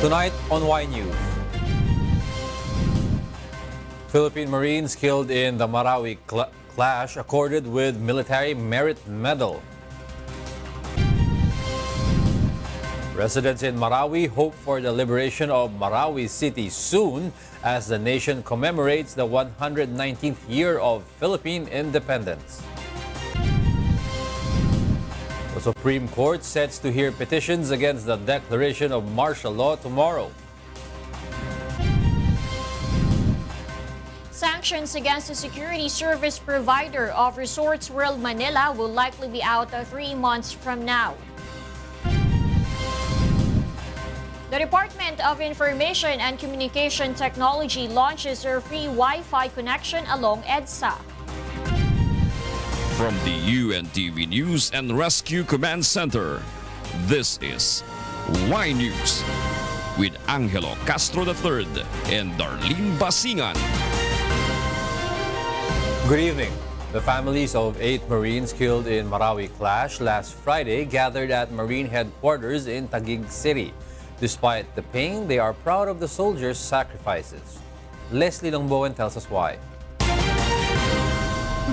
Tonight on Y News, Philippine Marines killed in the Marawi clash accorded with Military Merit Medal. Residents in Marawi hope for the liberation of Marawi City soon as the nation commemorates the 119th year of Philippine independence. The Supreme Court sets to hear petitions against the declaration of martial law tomorrow. Sanctions against the security service provider of Resorts World Manila will likely be out 3 months from now. The Department of Information and Communication Technology launches a free Wi-Fi connection along EDSA. From the UNTV News and Rescue Command Center, this is Y News with Angelo Castro III and Darlene Basingan. Good evening. The families of 8 Marines killed in Marawi clash last Friday gathered at Marine Headquarters in Taguig City. Despite the pain, they are proud of the soldiers' sacrifices. Leslie Longbowen tells us why.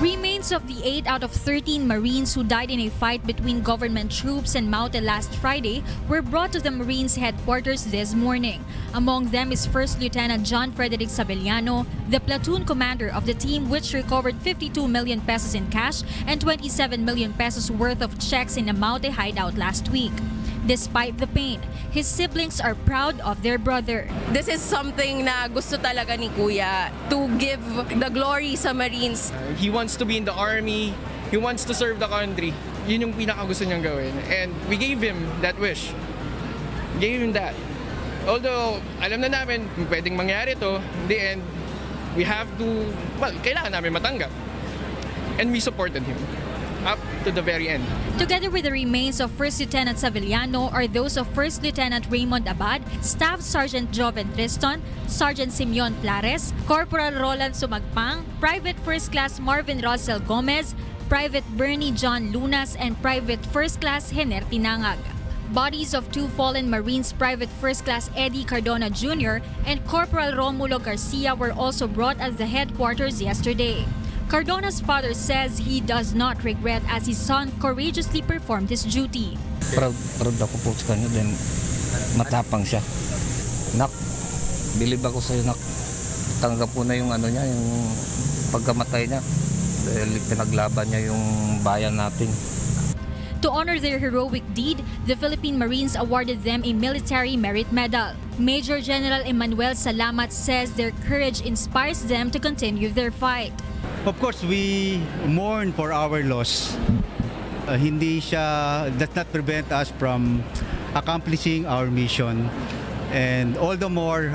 Remains of the 8 out of 13 Marines who died in a fight between government troops and Maute last Friday were brought to the Marines headquarters this morning. Among them is First Lieutenant John Frederick Sabelliano, the platoon commander of the team which recovered 52 million pesos in cash and 27 million pesos worth of checks in a Maute hideout last week. Despite the pain, his siblings are proud of their brother. This is something na gusto talaga ni Kuya, to give the glory sa Marines. He wants to be in the army, he wants to serve the country. Yun yung pinakagusto niyang gawin. And we gave him that wish. Gave him that. Although, alam na namin, pwedeng mangyari to, in the end, we have to, well, kailangan namin matanggap. And we supported him up to the very end. Together with the remains of First Lieutenant Savillano are those of First Lieutenant Raymond Abad, Staff Sergeant Joven Triston, Sergeant Simeon Plares, Corporal Roland Sumagpang, Private First Class Marvin Rosel Gomez, Private Bernie John Lunas, and Private First Class Hener Tinangag. Bodies of 2 fallen Marines, Private First Class Eddie Cardona Jr. and Corporal Romulo Garcia were also brought at the headquarters yesterday. Cardona's father says he does not regret as his son courageously performed his duty. Proud ako po sa kanya, then matapang siya. Nak, bilib ako sa'yo, nak. Tanggap po na yung ano niya, yung pagkamatay niya. Dahil pinaglaban niya yung bayan natin. To honor their heroic deed, the Philippine Marines awarded them a Military Merit Medal. Major General Emmanuel Salamat says their courage inspires them to continue their fight. Of course, we mourn for our loss. Does not prevent us from accomplishing our mission. And all the more,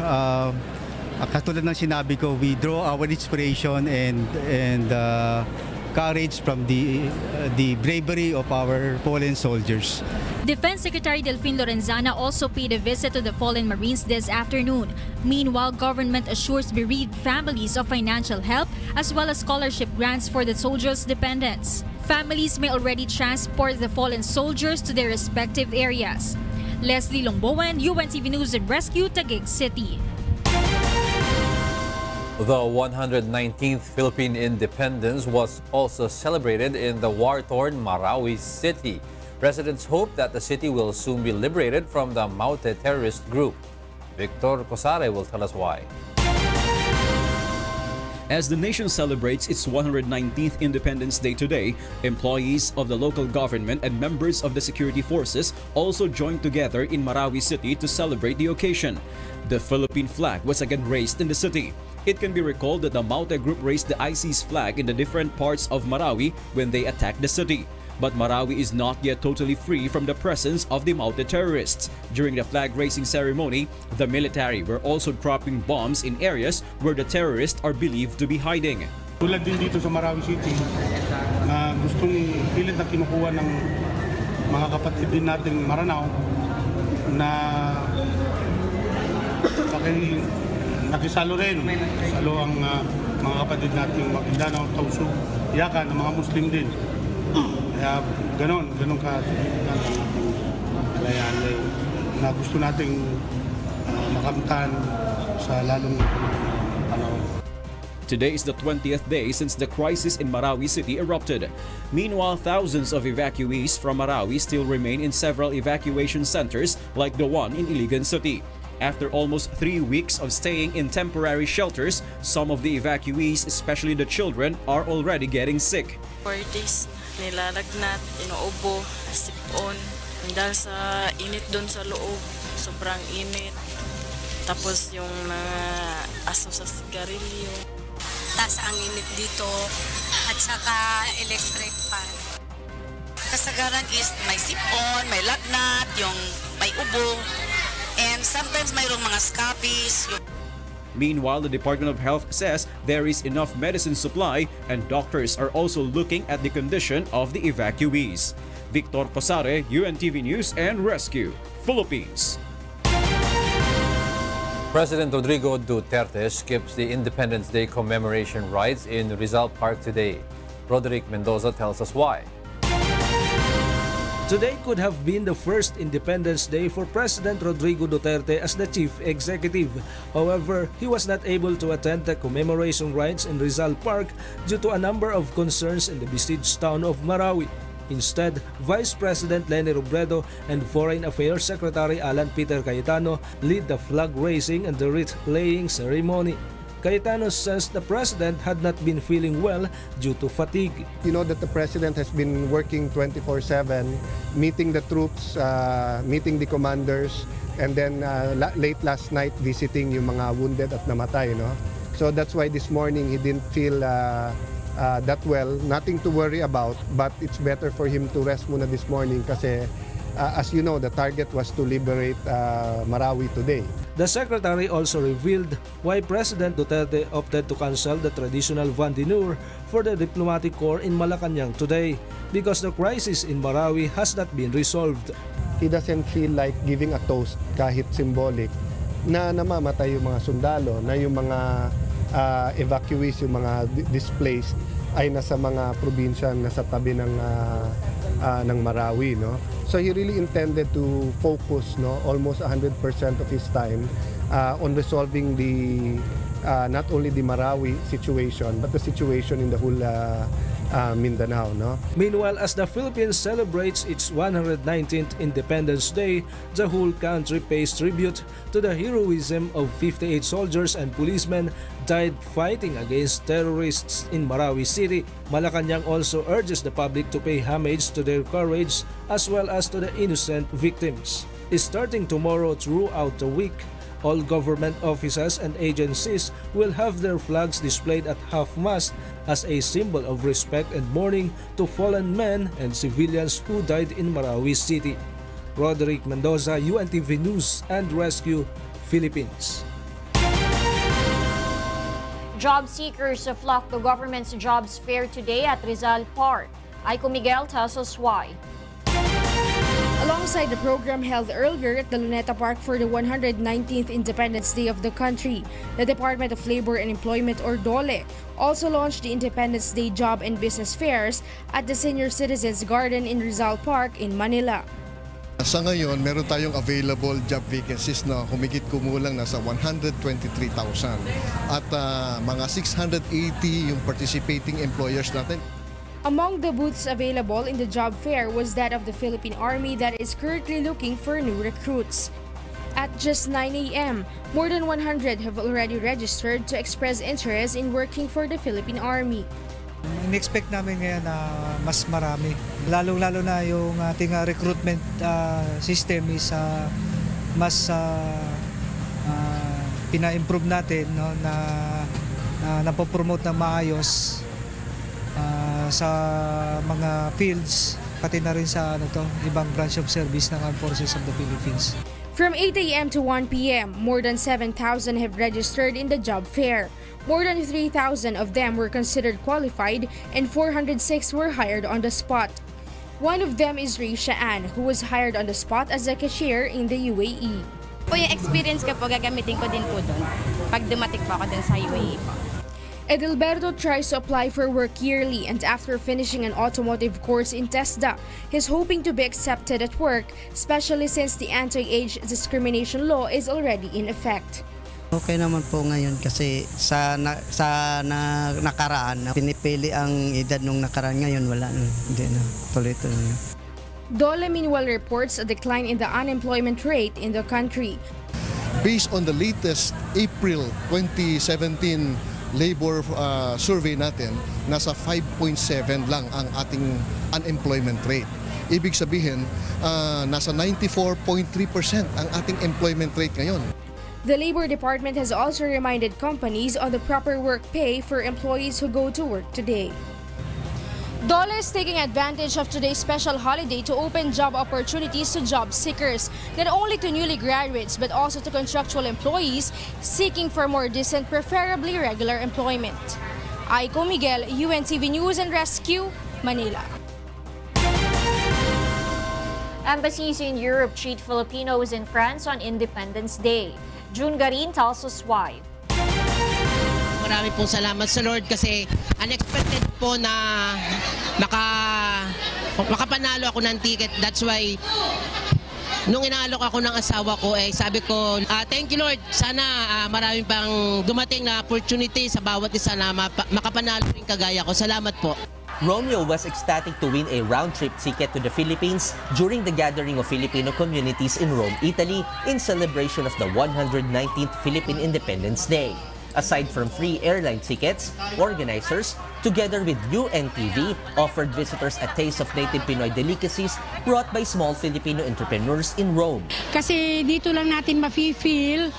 katulad ng sinabi ko, we draw our inspiration and courage from the bravery of our fallen soldiers. Defense Secretary Delfin Lorenzana also paid a visit to the fallen Marines this afternoon. Meanwhile, government assures bereaved families of financial help as well as scholarship grants for the soldiers' dependents. Families may already transport the fallen soldiers to their respective areas. Leslie Longbowen, UNTV News and Rescue, Taguig City. The 119th Philippine independence was also celebrated in the war-torn Marawi City. Residents hope that the city will soon be liberated from the Maute terrorist group. Victor Cosare will tell us why. As the nation celebrates its 119th Independence Day today, employees of the local government and members of the security forces also joined together in Marawi City to celebrate the occasion. The Philippine flag was again raised in the city. It can be recalled that the Maute group raised the IC's flag in the different parts of Marawi when they attacked the city. But Marawi is not yet totally free from the presence of the Maute terrorists. During the flag-raising ceremony, the military were also dropping bombs in areas where the terrorists are believed to be hiding. Tulad din dito sa Marawi City, na gustong pilit na kinukuha ng mga kapatid din nating Maranao na nakisalo rin. Salo ang mga kapatid nating Maguindanao, Tausug, Iyakan, ng mga Muslim din. Kaya ganon ka significant ang ating kalayaan na gusto nating makamtan sa lalong panahon. Today is the 20th day since the crisis in Marawi City erupted. Meanwhile, thousands of evacuees from Marawi still remain in several evacuation centers like the one in Iligan City. After almost 3 weeks of staying in temporary shelters, some of the evacuees, especially the children, are already getting sick. 4 days nilalagnat, inuubo, sipon, dahil sa init doon sa loob, sobrang init. Tapos yung mga aso sa sigarilyo. Taas ang init dito at saka electric fan. Kasagaran is may sipon, may lagnat, yung may ubo, and sometimes mayroong mga scabies. Meanwhile, the Department of Health says there is enough medicine supply and doctors are also looking at the condition of the evacuees. Victor Cosare, UNTV News and Rescue, Philippines. President Rodrigo Duterte skips the Independence Day commemoration rites in Rizal Park today. Roderick Mendoza tells us why. Today could have been the first Independence Day for President Rodrigo Duterte as the chief executive. However, he was not able to attend the commemoration rites in Rizal Park due to a number of concerns in the besieged town of Marawi. Instead, Vice President Leni Robredo and Foreign Affairs Secretary Alan Peter Cayetano lead the flag raising and the wreath-laying ceremony. Cayetano says the president had not been feeling well due to fatigue. You know that the president has been working 24/7, meeting the troops, meeting the commanders, and then late last night visiting yung mga wounded at namatay. No? So that's why this morning he didn't feel that well. Nothing to worry about, but it's better for him to rest muna this morning kasi as you know, the target was to liberate Marawi today. The secretary also revealed why President Duterte opted to cancel the traditional Vending for the diplomatic corps in Malacanang today because the crisis in Marawi has not been resolved. He doesn't feel like giving a toast kahit symbolic na namamatay yung mga sundalo, na yung mga evacuees, yung mga displaced ay nasa mga probinsya nasa tabi ng Marawi, no? So he really intended to focus, no, almost 100% of his time on resolving the not only the Marawi situation but the situation in the whole Mindanao, no? Meanwhile, as the Philippines celebrates its 119th Independence Day, the whole country pays tribute to the heroism of 58 soldiers and policemen died fighting against terrorists in Marawi City. Malacanang also urges the public to pay homage to their courage as well as to the innocent victims. Starting tomorrow throughout the week, all government offices and agencies will have their flags displayed at half-mast as a symbol of respect and mourning to fallen men and civilians who died in Marawi City. Roderick Mendoza, UNTV News and Rescue, Philippines. Job seekers flocked to government's jobs fair today at Rizal Park. Aiko Miguel tells us why. Alongside the program held earlier at the Luneta Park for the 119th Independence Day of the country, the Department of Labor and Employment or DOLE also launched the Independence Day Job and Business Fairs at the Senior Citizens Garden in Rizal Park in Manila. Sa ngayon, meron tayong available job vacancies na humigit kumulang nasa 123,000 at mga 680 yung participating employers natin. Among the booths available in the job fair was that of the Philippine Army that is currently looking for new recruits. At just 9 a.m., more than 100 have already registered to express interest in working for the Philippine Army. In-expect namin ngayon na mas marami. Lalo-lalo na yung ating recruitment system is mas pina-improve natin, no, na napopromote na maayos sa mga fields, pati na rin sa ibang branch of service ng Armed Forces of the Philippines. From 8 a.m. to 1 p.m., more than 7,000 have registered in the job fair. More than 3,000 of them were considered qualified and 406 were hired on the spot. One of them is Risha Ann, who was hired on the spot as a cashier in the UAE. Po yung experience ko po, gagamitin ko din po doon pag dumating po ako dun sa UAE po. Edilberto tries to apply for work yearly, and after finishing an automotive course in TESDA, he's hoping to be accepted at work, especially since the anti-age discrimination law is already in effect. Okay naman po ngayon kasi sa nakaraan, pinipili ang edad nung nakaraan, ngayon wala na, hindi na, tuloy-tuloy na. DOLE meanwhile reports a decline in the unemployment rate in the country. Based on the latest April 2017 labor survey natin, nasa 5.7 lang ang ating unemployment rate. Ibig sabihin, nasa 94.3% ang ating employment rate ngayon. The Labor Department has also reminded companies on the proper work pay for employees who go to work today. DOLE is taking advantage of today's special holiday to open job opportunities to job seekers, not only to newly graduates but also to contractual employees seeking for more decent, preferably regular employment. Aiko Miguel, UNTV News and Rescue, Manila. Embassies in Europe treat Filipinos in France on Independence Day. June Garin tells us why. Marami pong salamat sa Lord kasi unexpected po na makapanalo ako ng ticket. That's why nung inaalok ako ng asawa ko, sabi ko, thank you Lord. Sana maraming pang dumating na opportunity sa bawat isa na makapanalo rin kagaya ko. Salamat po. Romeo was ecstatic to win a round-trip ticket to the Philippines during the gathering of Filipino communities in Rome, Italy, in celebration of the 119th Philippine Independence Day. Aside from free airline tickets, organizers, together with UNTV, offered visitors a taste of native Pinoy delicacies brought by small Filipino entrepreneurs in Rome. Kasi dito lang natin mafe-feel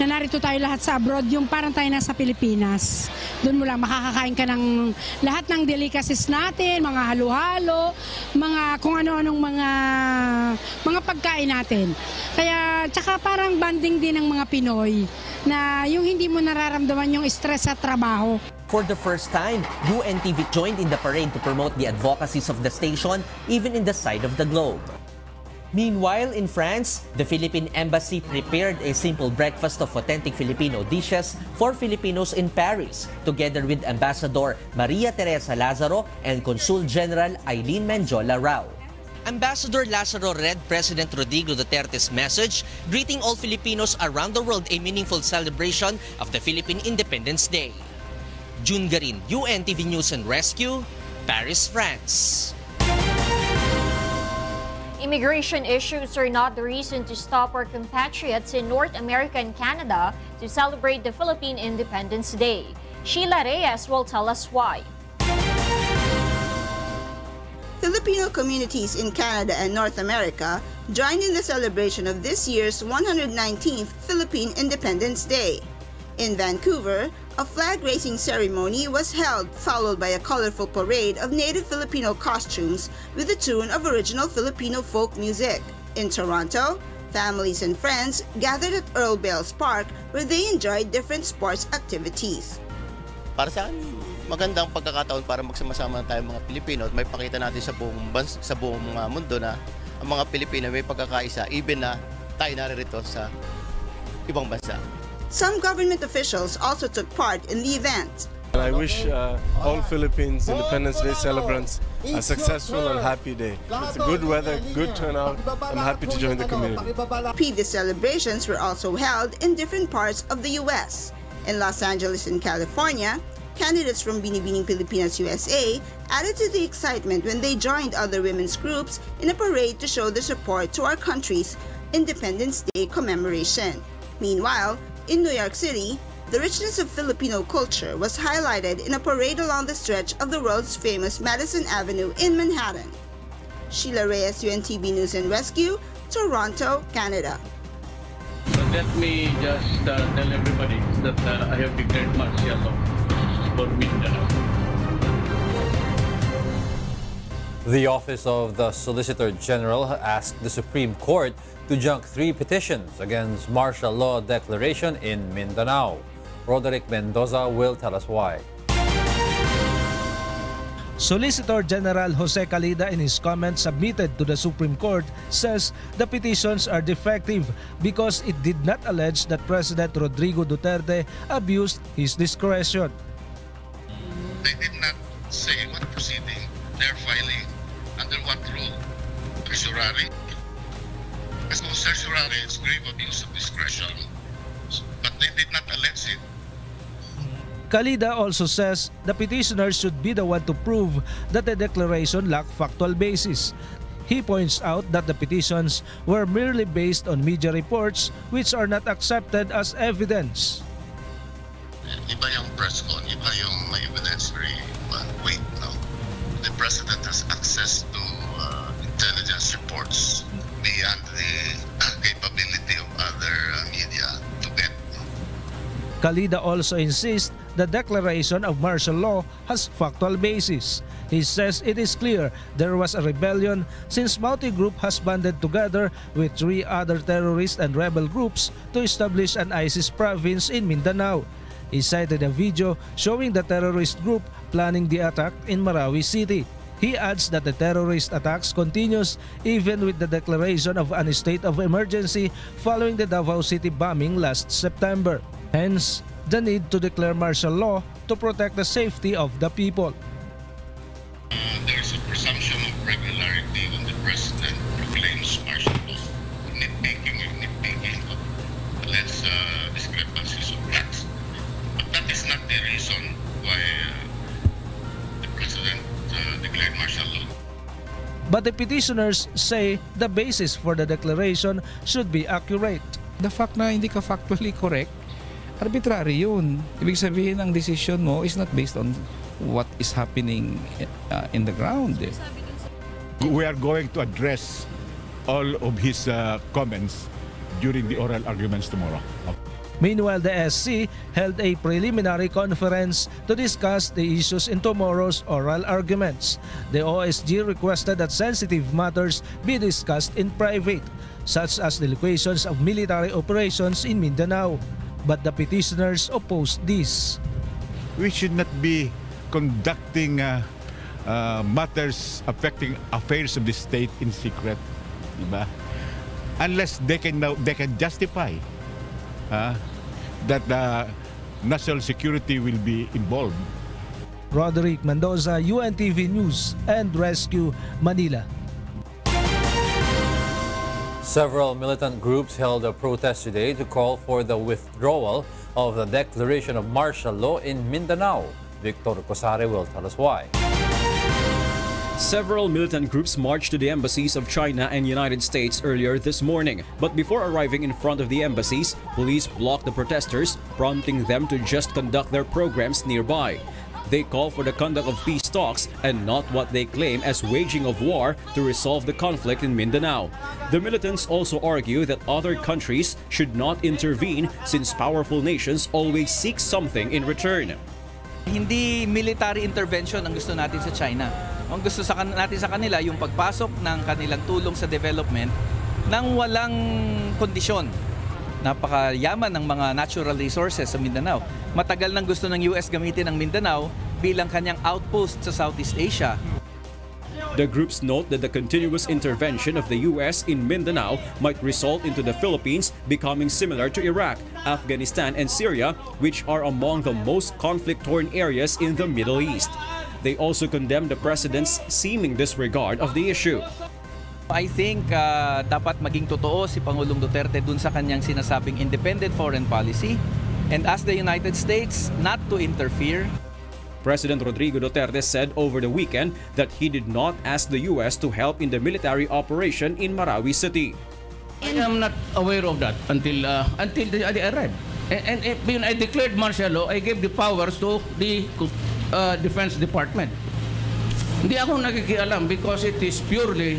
na narito tayo lahat sa abroad, yung parang tayo nasa Pilipinas. Doon mo lang makakakain ka ng lahat ng delicacies natin, mga halo-halo, mga kung ano-anong mga pagkain natin. Kaya tsaka parang banding din ng mga Pinoy na yung hindi mo nararamdaman yung stress sa trabaho. For the first time, UNTV joined in the parade to promote the advocacies of the station even in the side of the globe. Meanwhile, in France, the Philippine Embassy prepared a simple breakfast of authentic Filipino dishes for Filipinos in Paris, together with Ambassador Maria Teresa Lazaro and Consul General Eileen Menjola Rao. Ambassador Lazaro read President Rodrigo Duterte's message, greeting all Filipinos around the world a meaningful celebration of the Philippine Independence Day. June Garin, UNTV News and Rescue, Paris, France. Immigration issues are not the reason to stop our compatriots in North America and Canada to celebrate the Philippine Independence Day. Sheila Reyes will tell us why. Filipino communities in Canada and North America joined in the celebration of this year's 119th Philippine Independence Day. In Vancouver, a flag-raising ceremony was held, followed by a colorful parade of native Filipino costumes with the tune of original Filipino folk music. In Toronto, families and friends gathered at Earl Bales Park where they enjoyed different sports activities. Para sa akin, magandang pagkakataon para magsama-sama tayo mga Pilipino at may pakita natin sa buong mundo na ang mga Pilipino may pagkakaisa even na tayo naririto sa ibang bansa. Some government officials also took part in the event. I wish all Philippines Independence Day celebrants a successful and happy day. It's a good weather, good turnout. I'm happy to join the community. Previous celebrations were also held in different parts of the U.S. In Los Angeles and California, candidates from Binibining Pilipinas USA added to the excitement when they joined other women's groups in a parade to show their support to our country's Independence Day commemoration. Meanwhile, in New York City, the richness of Filipino culture was highlighted in a parade along the stretch of the world's famous Madison Avenue in Manhattan. Sheila Reyes, UNTV News and Rescue, Toronto, Canada. So let me just tell everybody that I have declared martial law for Mindanao. The Office of the Solicitor General asked the Supreme Court to junk 3 petitions against martial law declaration in Mindanao. Roderick Mendoza will tell us why. Solicitor General Jose Calida, in his comments submitted to the Supreme Court, says the petitions are defective because it did not allege that President Rodrigo Duterte abused his discretion. They did not say what proceeding they're filing, under what rule. Certiorari. As no certiorari, it's grave abuse of discretion, but they did not allege it. Kalida also says the petitioners should be the one to prove that the declaration lacked factual basis. He points out that the petitions were merely based on media reports which are not accepted as evidence. Iba yung press con, iba yung may evidentiary weight. No? The President has access to intelligence reports beyond the capability of other media to get. Kalida also insists the declaration of martial law has factual basis. He says it is clear there was a rebellion since Maute group has banded together with 3 other terrorist and rebel groups to establish an ISIS province in Mindanao. He cited a video showing the terrorist group planning the attack in Marawi City. He adds that the terrorist attacks continues even with the declaration of a state of emergency following the Davao City bombing last September. Hence, the need to declare martial law to protect the safety of the people. There's a presumption of regularity when the President proclaims martial law. Nitpicking, alleged discrepancies of facts. But that is not the reason why the President declared martial law. But the petitioners say the basis for the declaration should be accurate. The fact na hindi ka factually correct, arbitrary yun. Ibig sabihin ang decision mo is not based on what is happening in the ground. We are going to address all of his comments during the oral arguments tomorrow. Meanwhile, the SC held a preliminary conference to discuss the issues in tomorrow's oral arguments. The OSG requested that sensitive matters be discussed in private, such as the locations of military operations in Mindanao. But the petitioners opposed this. We should not be conducting matters affecting affairs of the state in secret, diba? Unless they can justify that national security will be involved. Roderick Mendoza, UNTV News and Rescue, Manila. Several militant groups held a protest today to call for the withdrawal of the declaration of martial law in Mindanao. Victor Cosare will tell us why. Several militant groups marched to the embassies of China and United States earlier this morning. But before arriving in front of the embassies, police blocked the protesters, prompting them to just conduct their programs nearby. They call for the conduct of peace talks and not what they claim as waging of war to resolve the conflict in Mindanao. The militants also argue that other countries should not intervene since powerful nations always seek something in return. Hindi military intervention ang gusto natin sa China. Ang gusto natin sa kanila yung pagpasok ng kanilang tulong sa development nang walang kondisyon. Napakayaman ng mga natural resources sa Mindanao. Matagal nang gusto ng US gamitin ang Mindanao bilang kanyang outpost sa Southeast Asia. The groups note that the continuous intervention of the US in Mindanao might result into the Philippines becoming similar to Iraq, Afghanistan, and Syria, which are among the most conflict-torn areas in the Middle East. They also condemn the president's seeming disregard of the issue. I think dapat maging totoo si Pangulong Duterte dun sa kanyang sinasabing independent foreign policy and ask the United States not to interfere. President Rodrigo Duterte said over the weekend that he did not ask the US to help in the military operation in Marawi City. I am not aware of that until I arrived. And when I declared martial law, I gave the powers to the Defense Department. Hindi ako nakikialam because it is purely,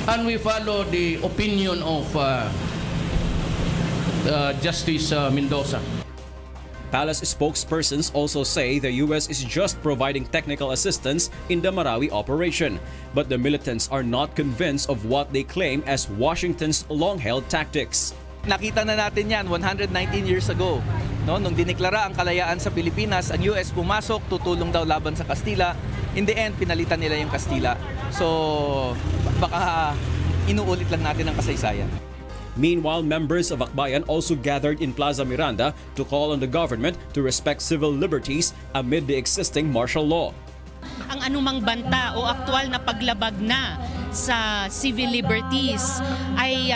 and we follow the opinion of Justice Mendoza. Palace spokespersons also say the US is just providing technical assistance in the Marawi operation, but the militants are not convinced of what they claim as Washington's long-held tactics. Nakita na natin yan 119 years ago. No, nung diniklara ang kalayaan sa Pilipinas, ang US pumasok, tutulong daw laban sa Kastila. In the end, pinalitan nila yung Kastila. So, baka inuulit lang natin ang kasaysayan. Meanwhile, members of Akbayan also gathered in Plaza Miranda to call on the government to respect civil liberties amid the existing martial law. Ang anumang banta o aktwal na paglabag na sa civil liberties ay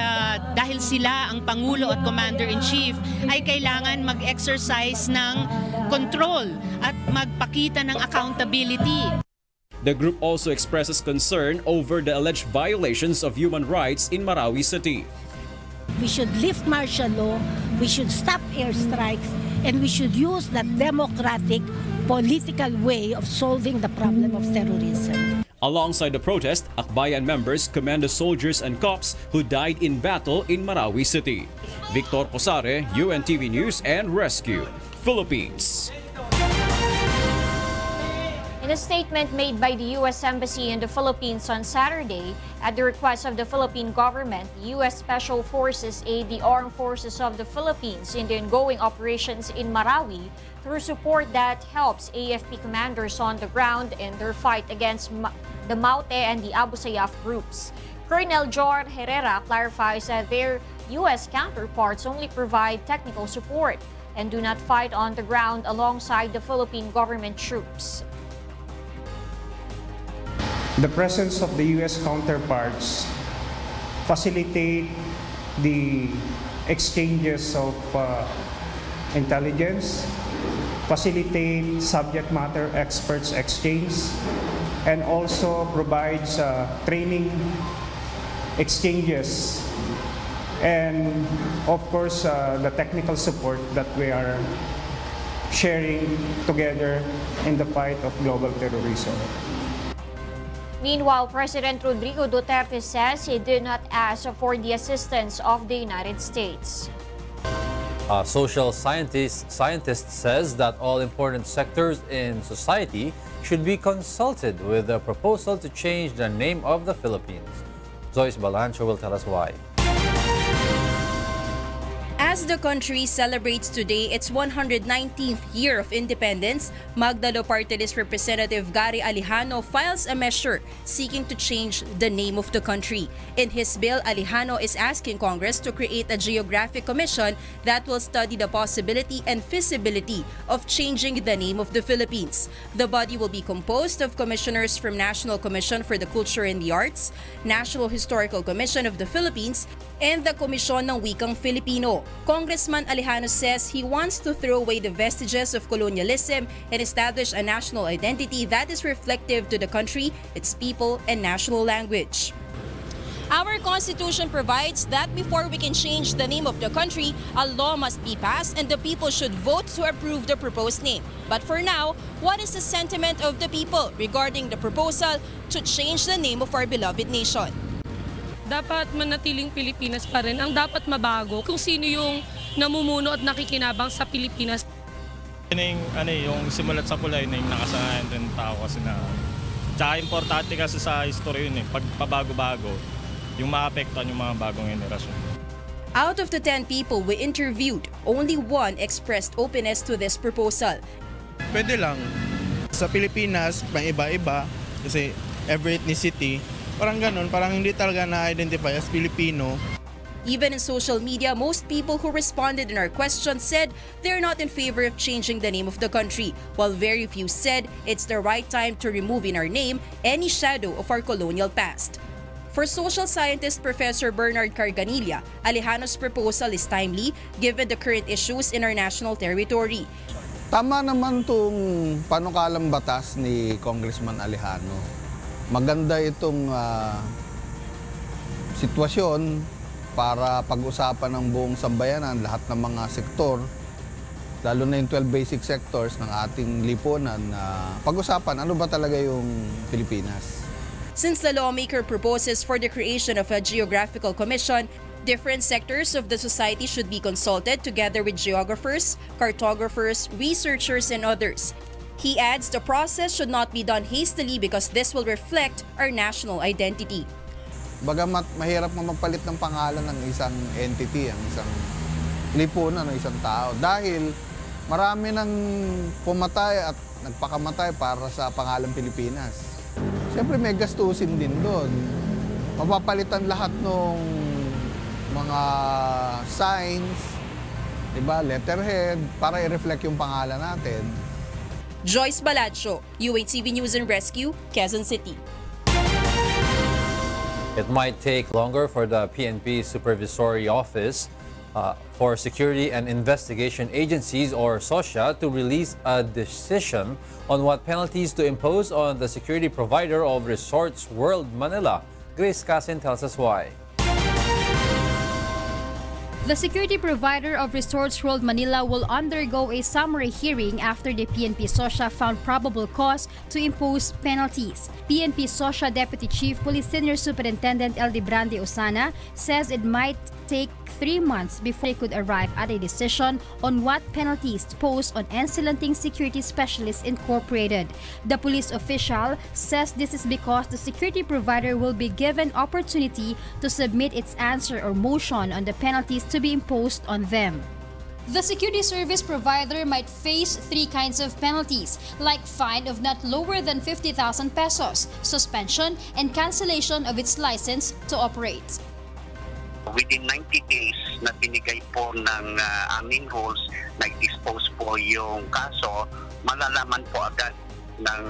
dahil sila ang Pangulo at Commander-in-Chief ay kailangan mag-exercise ng control at magpakita ng accountability. The group also expresses concern over the alleged violations of human rights in Marawi City. We should lift martial law, we should stop airstrikes, and we should use that democratic political way of solving the problem of terrorism. Alongside the protest, Akbayan members commend the soldiers and cops who died in battle in Marawi City. Victor Posare, UNTV News and Rescue, Philippines. In a statement made by the U.S. Embassy in the Philippines on Saturday, at the request of the Philippine government, U.S. Special Forces aid the Armed Forces of the Philippines in the ongoing operations in Marawi through support that helps AFP commanders on the ground in their fight against the Maute and the Abu Sayyaf groups. Colonel Jor Herrera clarifies that their U.S. counterparts only provide technical support and do not fight on the ground alongside the Philippine government troops. The presence of the U.S. counterparts facilitate the exchanges of intelligence, facilitate subject matter experts exchange, and also provides training exchanges, and of course the technical support that we are sharing together in the fight of global terrorism. Meanwhile, President Rodrigo Duterte says he did not ask for the assistance of the United States. A social scientist says that all important sectors in society should be consulted with a proposal to change the name of the Philippines. Joyce Balancho will tell us why. As the country celebrates today its 119th year of independence, Magdalo Party List Representative Gerry Alejano files a measure seeking to change the name of the country. In his bill, Alejano is asking Congress to create a geographic commission that will study the possibility and feasibility of changing the name of the Philippines. The body will be composed of commissioners from National Commission for the Culture and the Arts, National Historical Commission of the Philippines, and the Komisyon ng Wikang Filipino. Congressman Alejano says he wants to throw away the vestiges of colonialism and establish a national identity that is reflective to the country, its people, and national language. Our Constitution provides that before we can change the name of the country, a law must be passed and the people should vote to approve the proposed name. But for now, what is the sentiment of the people regarding the proposal to change the name of our beloved nation? Dapat manatiling Pilipinas pa rin. Ang dapat mabago kung sino yung namumuno at nakikinabang sa Pilipinas. Yung simulat sa kulay na yung nakasanayan rin tao kasi na. Tsaka importante kasi sa history yun pag pabago-bago, yung maapektuhan yung mga bagong henerasyon. Out of the 10 people we interviewed, only one expressed openness to this proposal. Pwede lang. Sa Pilipinas, pang iba-iba, kasi every ethnicity, parang ganun, parang hindi talaga na-identify as Filipino. Even in social media, most people who responded in our questions said they're not in favor of changing the name of the country, while very few said it's the right time to remove in our name any shadow of our colonial past. For social scientist Professor Bernard Carganilla, Alejano's proposal is timely given the current issues in our national territory. Tama naman itong panukalang batas ni Congressman Alejano. Maganda itong sitwasyon para pag-usapan ng buong sambayanan, lahat ng mga sektor, lalo na yung 12 basic sectors ng ating lipunan, pag-usapan ano ba talaga yung Pilipinas. Since the lawmaker proposes for the creation of a geographical commission, different sectors of the society should be consulted together with geographers, cartographers, researchers, and others. He adds the process should not be done hastily because this will reflect our national identity. Bagamat mahirap magpalit ng pangalan ng isang entity, ang isang lipunan, ng isang tao. Dahil marami nang pumatay at nagpakamatay para sa pangalan Pilipinas. Siyempre may gastusin din doon. Mapapalitan lahat ng mga signs, diba, letterhead, para i-reflect yung pangalan natin. Joyce Baladjo, UNTV News and Rescue, Quezon City. It might take longer for the PNP Supervisory Office for Security and Investigation Agencies, or SOSIA, to release a decision on what penalties to impose on the security provider of Resorts World Manila. Grace Casin tells us why. The security provider of Resorts World Manila will undergo a summary hearing after the PNP SOSIA found probable cause to impose penalties. PNP SOSIA Deputy Chief Police Senior Superintendent L. Brande Osana says it might take 3 months before they could arrive at a decision on what penalties to pose on Ensilanting Security Specialists Incorporated. The police official says this is because the security provider will be given opportunity to submit its answer or motion on the penalties to be imposed on them. The security service provider might face 3 kinds of penalties, like fine of not lower than 50,000 pesos, suspension, and cancellation of its license to operate. Within 90 days na binigay po ng aming rules, nag-dispose po yung kaso, malalaman po agad ng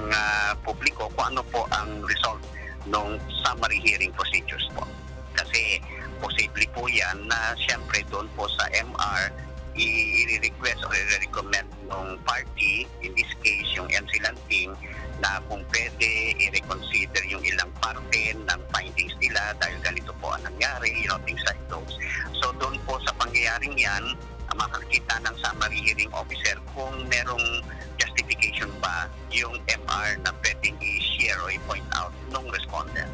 publiko kung ano po ang result ng summary hearing procedures po. Kasi posible po yan na siyempre doon po sa MR, i-request or i-recommend ng party, in this case yung Ensilanting, na kung pwede i-reconsider yung ilang parte ng findings nila dahil ganito po ang nangyari, things like those. So doon po sa pangyayaring yan, makakita ng summary hearing officer kung merong justification ba yung MR na pwedeng i-share o i-point out ng respondent.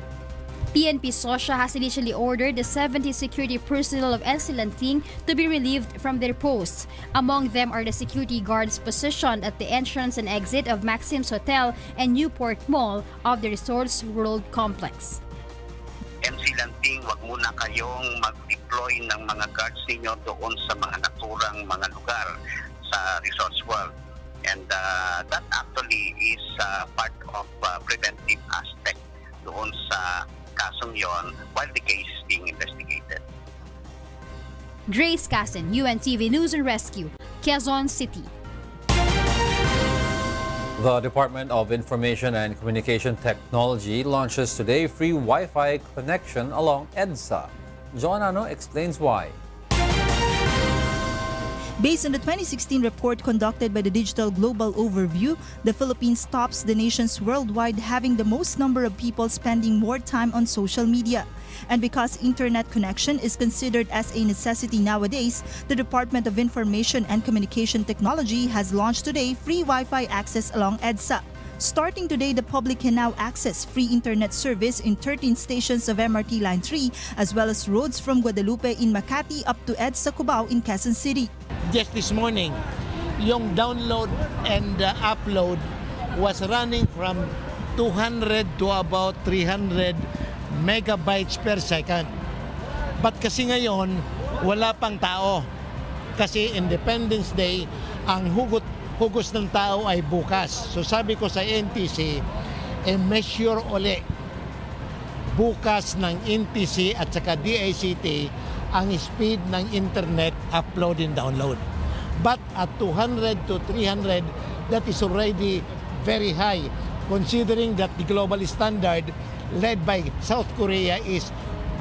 PNP SOSIA has initially ordered the 70 security personnel of Ensilanting to be relieved from their posts. Among them are the security guards positioned at the entrance and exit of Maxim's Hotel and Newport Mall of the Resorts World Complex. Ensilanting, wag muna kayong mag-deploy ng mga guards ninyo doon sa mga naturang mga lugar sa Resorts World. And that actually is part of preventive aspect doon sa kasong yon while the case is being investigated. Grace Casin, UNTV News and Rescue, Quezon City. The Department of Information and Communication Technology launches today free Wi-Fi connection along EDSA. John Ano explains why. Based on the 2016 report conducted by the Digital Global Overview, the Philippines tops the nations worldwide having the most number of people spending more time on social media. And because internet connection is considered as a necessity nowadays, the Department of Information and Communication Technology has launched today free Wi-Fi access along EDSA. Starting today, the public can now access free internet service in 13 stations of MRT Line 3, as well as roads from Guadalupe in Makati up to EDSA Cubao in Quezon City. Just this morning, yung download and upload was running from 200 to about 300 megabytes per second. But kasi ngayon, wala pang tao. Kasi Independence Day, ang hugos ng tao ay bukas. So sabi ko sa NTC, measure uli bukas ng NTC at saka DICT ang speed ng internet upload and download. But at 200 to 300, that is already very high, considering that the global standard led by South Korea is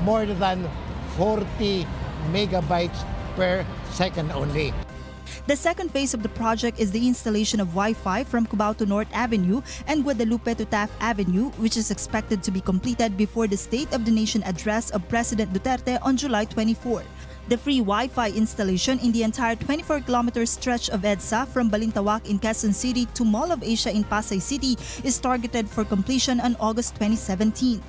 more than 40 megabytes per second only. The second phase of the project is the installation of Wi-Fi from Cubao to North Avenue and Guadalupe to Taft Avenue, which is expected to be completed before the State of the Nation address of President Duterte on July 24. The free Wi-Fi installation in the entire 24-kilometer stretch of EDSA from Balintawak in Quezon City to Mall of Asia in Pasay City is targeted for completion on August 2017.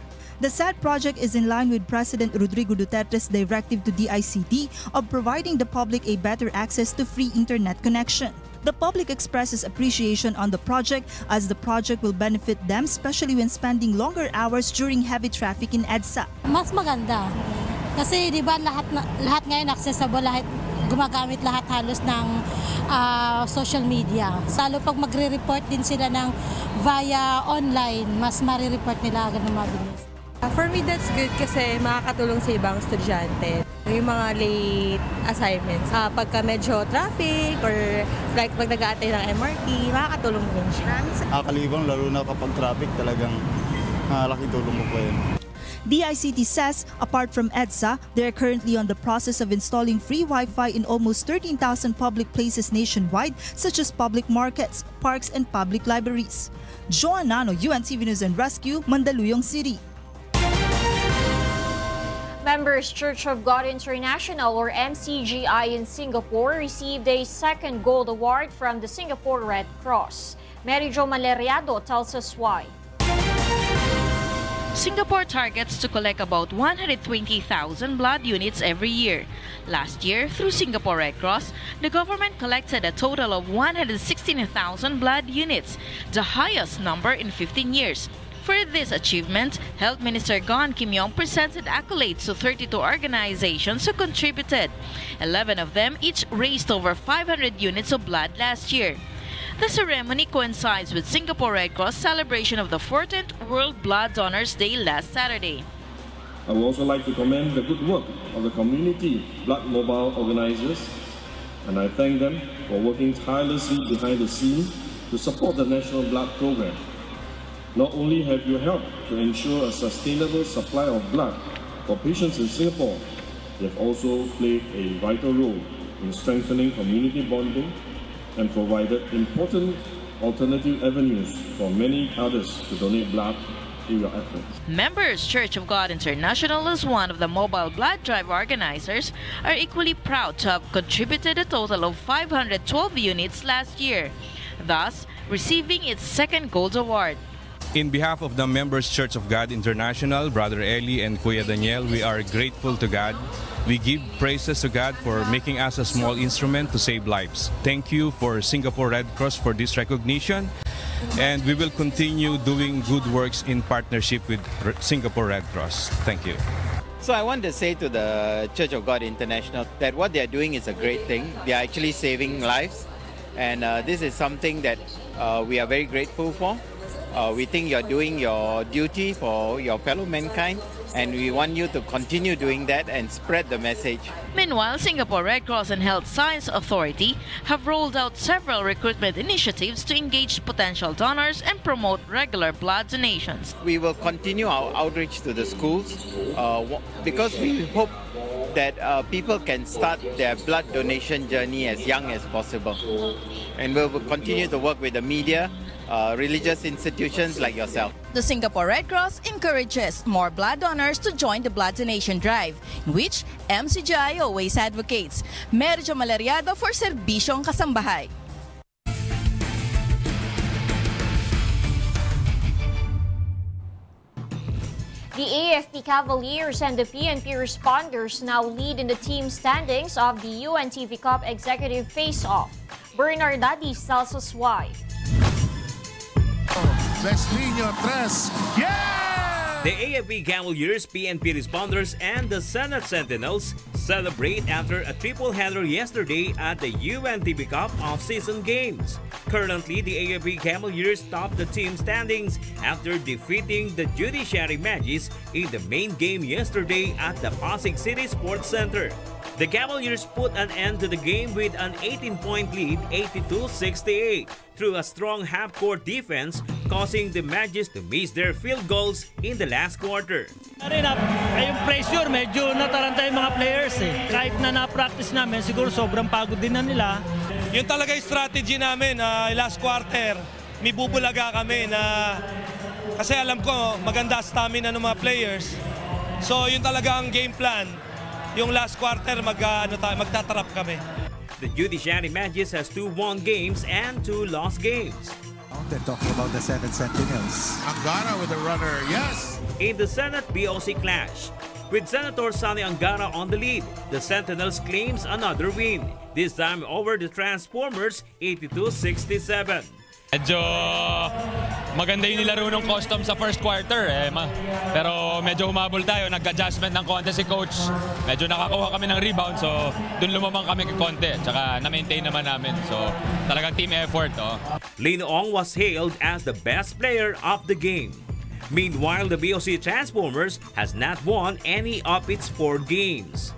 The said project is in line with President Rodrigo Duterte's directive to DICT of providing the public a better access to free internet connection. The public expresses appreciation on the project as the project will benefit them, especially when spending longer hours during heavy traffic in EDSA. Mas maganda. Kasi di ba lahat ngayon accessible, gumagamit lahat halos ng social media. Salo pag magre-report din sila ng via online, mas mare-report nila agad ng mabilis. For me, that's good kasi makakatulong sa ibang estudyante. Yung mga late assignments, pagka medyo traffic or like pag nag-aantay ng MRT, makakatulong din siya. Kalibang lalo na kapag traffic, talagang laki tulong mo po yun. DICT says, apart from EDSA, they are currently on the process of installing free Wi-Fi in almost 13,000 public places nationwide, such as public markets, parks, and public libraries. Joanano, UNTV News and Rescue, Mandaluyong City. Members Church of God International or MCGI in Singapore received a second gold award from the Singapore Red Cross. Mary Jo Maleriado tells us why. Singapore targets to collect about 120,000 blood units every year. Last year, through Singapore Red Cross, the government collected a total of 116,000 blood units, the highest number in 15 years. For this achievement, Health Minister Gon Kim Yong presented accolades to 32 organizations who contributed. 11 of them each raised over 500 units of blood last year. The ceremony coincides with Singapore Red Cross celebration of the 14th World Blood Donors Day last Saturday. I would also like to commend the good work of the community blood mobile organizers, and I thank them for working tirelessly behind the scenes to support the National Blood Program. Not only have you helped to ensure a sustainable supply of blood for patients in Singapore, you have also played a vital role in strengthening community bonding and provided important alternative avenues for many others to donate blood through your efforts. Members Church of God International, as one of the mobile blood drive organizers, are equally proud to have contributed a total of 512 units last year, thus receiving its second gold award. In behalf of the Members Church of God International, Brother Eli and Kuya Danielle, we are grateful to God. We give praises to God for making us a small instrument to save lives. Thank you for Singapore Red Cross for this recognition, and we will continue doing good works in partnership with Singapore Red Cross. Thank you. So I want to say to the Church of God International that what they are doing is a great thing. They are actually saving lives, and this is something that we are very grateful for. We think you're doing your duty for your fellow mankind, and we want you to continue doing that and spread the message. Meanwhile, Singapore Red Cross and Health Science Authority have rolled out several recruitment initiatives to engage potential donors and promote regular blood donations. We will continue our outreach to the schools because we hope that people can start their blood donation journey as young as possible. And we will continue to work with the media, religious institutions like yourself. The Singapore Red Cross encourages more blood donors to join the blood donation drive, in which MCGI always advocates. Mary Jo Maleriado for Serbisyong Kasambahay. The AFP Cavaliers and the PNP responders now lead in the team standings of the UNTV Cup Executive Face-Off. Bernard Dadis tells us why. The AFP Cavaliers, PNP responders, and the Senate Sentinels celebrate after a triple-header yesterday at the UNTV Cup off-season games. Currently, the AFP Cavaliers top the team standings after defeating the Judiciary Magis in the main game yesterday at the Pasig City Sports Center. The Cavaliers put an end to the game with an 18-point lead, 82-68, through a strong half-court defense, causing the Magis to miss their field goals in the last quarter. Yung pressure, medyo nataranta yung mga players eh. Kahit na na-practice namin, siguro sobrang pagod din na nila. Yung talaga yung strategy namin, last quarter, may bubulaga kami na kasi alam ko maganda stamina ng mga players. So yun talaga ang game plan. Yung last quarter, magtatrap kami. The Judiciary Magis has 2 won games and 2 lost games. They're talking about the Senate Sentinels. Angara with a runner, yes! In the Senate BOC clash, with Senator Sonny Angara on the lead, the Sentinels claims another win, this time over the Transformers 82-67. Medyo maganda yung nilaro ng custom sa first quarter. Pero medyo humabol tayo. Nag-adjustment ng konti si coach. Medyo nakakuha kami ng rebound. So, dun lumamang kami konti. Tsaka na-maintain naman namin. So, talagang team effort. Lino Ong was hailed as the best player of the game. Meanwhile, the BOC Transformers has not won any of its 4 games.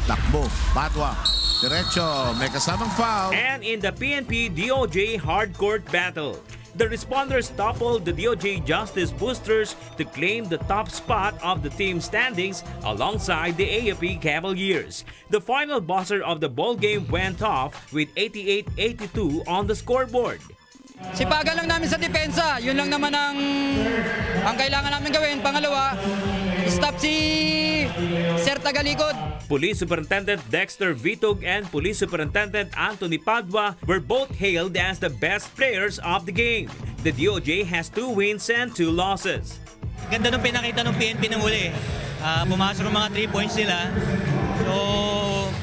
Takbo, Padua. Diretso, may kasamang foul. And in the PNP DOJ hardcourt battle, the responders toppled the DOJ Justice Boosters to claim the top spot of the team standings alongside the AFP Cavaliers. The final buzzer of the ball game went off with 88-82 on the scoreboard. Sipagan lang namin sa depensa. Yun lang naman ang kailangan namin gawin. Pangalawa, stop si Sir Tagalikod. Police Superintendent Dexter Vitug and Police Superintendent Anthony Padua were both hailed as the best players of the game. The DOJ has 2 wins and 2 losses. Ganda nung pinakita ng PNP ng huli. Pumasok ng mga 3 points nila. So,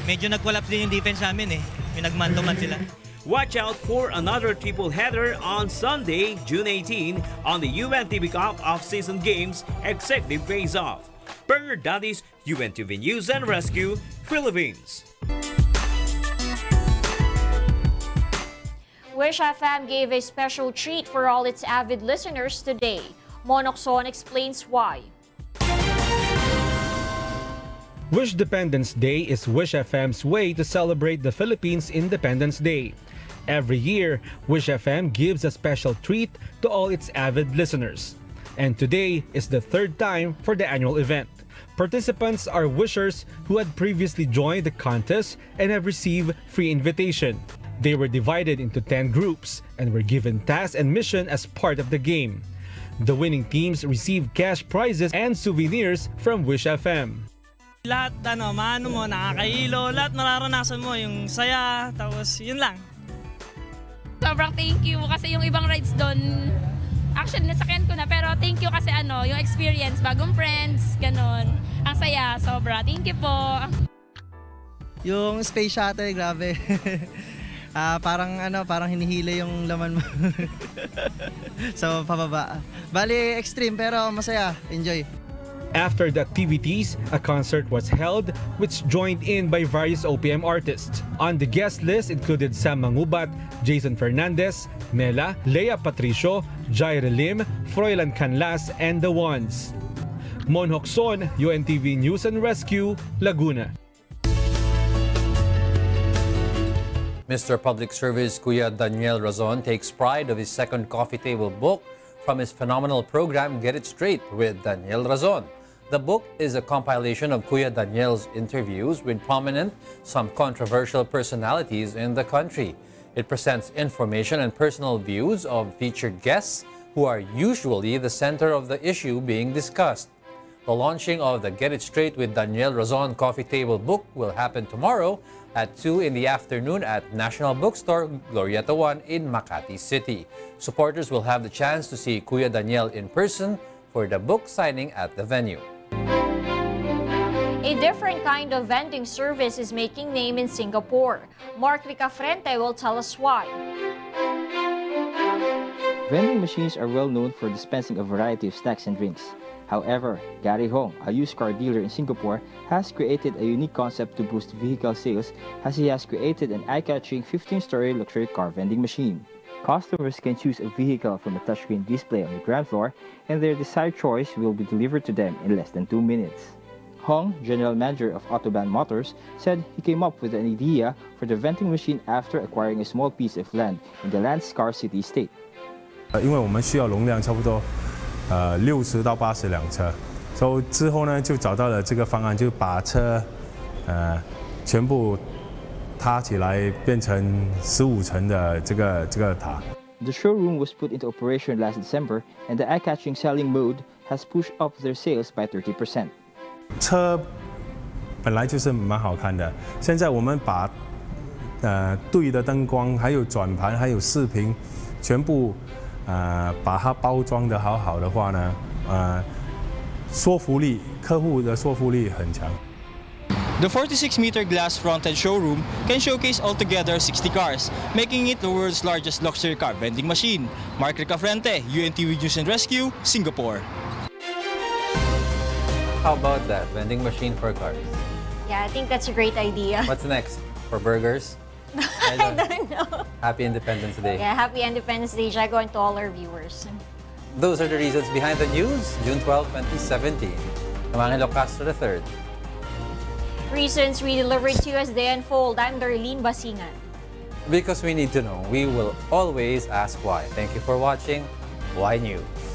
medyo nag-collapse din yung defense namin eh. Yung nag-man-to-man sila. Watch out for another triple header on Sunday, June 18 on the UNTV Cup off-season games executive face-off. Bernard Daddy's UNTV News and Rescue, Philippines. Wish FM gave a special treat for all its avid listeners today. Monokson explains why. Wish Dependence Day is Wish FM's way to celebrate the Philippines' Independence Day. Every year, Wish FM gives a special treat to all its avid listeners. And today is the 3rd time for the annual event. Participants are wishers who had previously joined the contest and have received free invitation. They were divided into 10 groups and were given tasks and mission as part of the game. The winning teams received cash prizes and souvenirs from Wish FM. Lahat maano mo, nakakahilo, lahat mararanasan mo, yung saya, tapos yun lang. Sobrang thank you kasi yung ibang rides doon, actually nasakyan ko na, pero thank you kasi yung experience, bagong friends, ganon. Ang saya, sobra. Thank you po. Yung space shuttle, grabe. Parang hinihila yung laman mo. So, pababa. Bali, extreme pero masaya. Enjoy. After the activities, a concert was held which joined in by various OPM artists. On the guest list included Sam Mangubat, Jason Fernandez, Mela, Lea Patricio, Jaire Lim, Froilan Canlas, and The Ones. Mon Hokson, UNTV News and Rescue, Laguna. Mr. Public Service Kuya Danielle Rosen takes pride of his second coffee table book from his phenomenal program Get It Straight with Danielle Rosen. The book is a compilation of Kuya Danielle's interviews with prominent, some controversial personalities in the country. It presents information and personal views of featured guests who are usually the center of the issue being discussed. The launching of the Get It Straight with Danielle Rosen coffee table book will happen tomorrow at 2 in the afternoon at National Bookstore, Glorieta 1 in Makati City. Supporters will have the chance to see Kuya Danielle in person for the book signing at the venue. A different kind of vending service is making name in Singapore. Mark Ricafrente will tell us why. Vending machines are well known for dispensing a variety of snacks and drinks. However, Gary Hong, a used car dealer in Singapore, has created a unique concept to boost vehicle sales as he has created an eye-catching 15-story luxury car vending machine. Customers can choose a vehicle from a touchscreen display on the ground floor, and their desired choice will be delivered to them in less than 2 minutes. Hong, general manager of Autobahn Motors, said he came up with an idea for the vending machine after acquiring a small piece of land in the land's scarcity state. 因为我们需要容量差不多60到80辆车，所以之后呢就找到了这个方案，就把车全部塌起来，变成15层的这个塔。The showroom was put into operation last December, and the eye-catching selling mode has pushed up their sales by 30%. 车本来就是蛮好看的，现在我们把对的灯光，还有转盘，还有视频，全部把它包装得好好的话呢，说服力，客户的说服力很强。 The 46-meter glass-fronted showroom can showcase altogether 60 cars, making it the world's largest luxury car vending machine. Mark Ricafrente, UNTV News and Rescue, Singapore. How about that? Vending machine for cars. Yeah, I think that's a great idea. What's next? For burgers? I don't know. Happy Independence Day. Yeah, happy Independence Day, Jago, and to all our viewers. Those are the reasons behind the news, June 12, 2017. I'm Angelo Castro III. Reasons we delivered to you as they unfold. I'm Darlene Basingan. Because we need to know, we will always ask why. Thank you for watching Y News.